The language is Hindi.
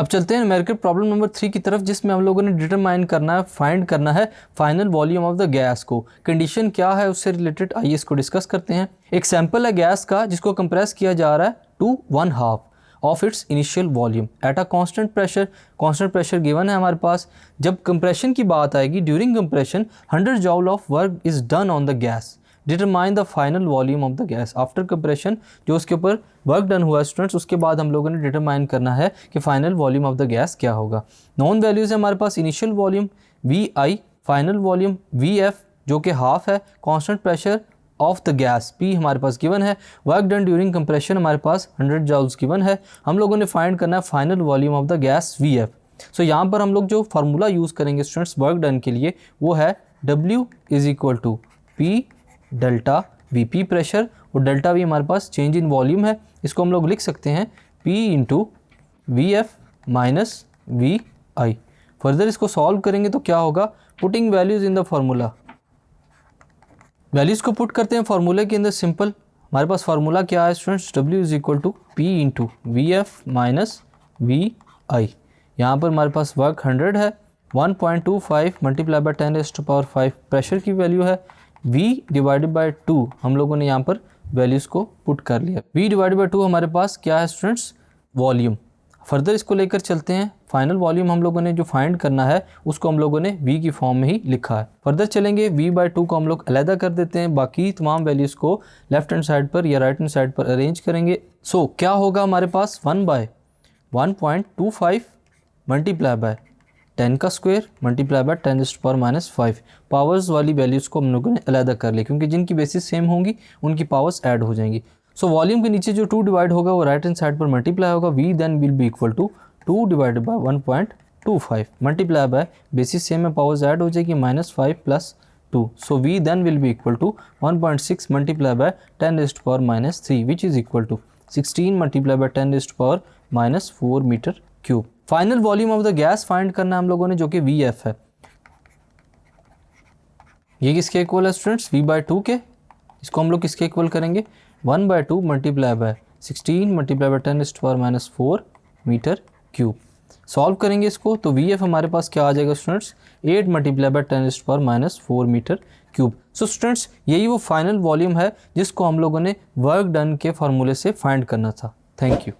अब चलते हैं न्यूमेरिकल प्रॉब्लम नंबर 3 की तरफ, जिसमें हम लोगों ने डिटरमाइन करना है, फाइंड करना है final volume of the gas को। कंडीशन क्या है उससे रिलेटेड आइए इसको डिस्कस करते हैं। एक सैंपल है गैस का जिसको कंप्रेस किया जा रहा है to 1/2 of its initial volume at a constant pressure. Constant pressure given है हमारे पास। जब कंप्रेशन की बात आएगी, during compression 100 joule of work is done on the gas. Determine the final volume of the gas. After compression जो उसके ऊपर वर्क डन हुआ है स्टूडेंट्स, उसके बाद हम लोगों ने डिटरमाइन करना है कि final volume of the gas क्या होगा। नॉन वैल्यूज़ है हमारे पास, initial volume VI, final volume VF जो कि हाफ है, constant pressure of the gas P हमारे पास गिवन है, वर्क डन ड्यूरिंग कंप्रेशन हमारे पास 100 जूल्स गिवन है। हम लोगों ने फाइंड करना है final volume of the gas VF। सो यहाँ पर हम लोग जो फार्मूला यूज़ करेंगे स्टूडेंट्स वर्क डन के लिए वो है W = P delta VP pressure, और डेल्टा V हमारे पास चेंज इन वॉल्यूम है। इसको हम लोग लिख सकते हैं P × VF - VI। फर्दर इसको सॉल्व करेंगे तो क्या होगा, putting values in the formula, values को पुट करते हैं फार्मूले के अंदर। सिंपल हमारे पास फार्मूला क्या है students, W = P × VF - VI। यहाँ पर हमारे पास वर्क 100 है, 1.25 × 10⁵ प्रेशर की वैल्यू है, V/2 हम लोगों ने यहाँ पर वैल्यूज़ को पुट कर लिया। V/2 हमारे पास क्या है स्टूडेंट्स, वॉल्यूम। फर्दर इसको लेकर चलते हैं, फाइनल वॉल्यूम हम लोगों ने जो फाइंड करना है उसको हम लोगों ने V की फॉर्म में ही लिखा है। फर्दर चलेंगे, V/2 को हम लोग अलहदा कर देते हैं, बाकी तमाम वैल्यूज़ को लेफ्ट हैंड साइड पर या राइट हैंड साइड पर अरेंज करेंगे। सो क्या होगा हमारे पास 1/1.25 × 10 का स्क्वायर × 10⁻⁻5। पावर्स वाली वैल्यूज़ को हम लोगों ने अलहदा कर लिया क्योंकि जिनकी बेसिस सेम होंगी उनकी पावर्स ऐड हो जाएंगी। सो वॉल्यूम के नीचे जो 2 डिवाइड होगा वो राइट हैंड साइड पर मल्टीप्लाई होगा। V then will be equal to 2 / 1.25 multiply by, bases same में पावर्स ऐड हो जाएगी, -5 + 2। So V then will be equal to 1.6 multiply by 10⁻³ which is equal to 16 multiply by 10⁻⁻4 metre cube. Final volume of the gas find करना है हम लोगों ने जो कि VF है। ये किसके इक्वल है स्टूडेंट्स, V/2 के। इसको हम लोग किसके इक्वल करेंगे, 1/2 multiply by 16 multiply by 10⁻⁻4 metre cube. Solve करेंगे इसको तो VF हमारे पास क्या आ जाएगा students, 8 multiply by 10⁻�4 metre cube. So students यही वो फाइनल वॉल्यूम है जिसको हम लोगों ने वर्क डन के फार्मूले से फाइंड करना था। Thank you.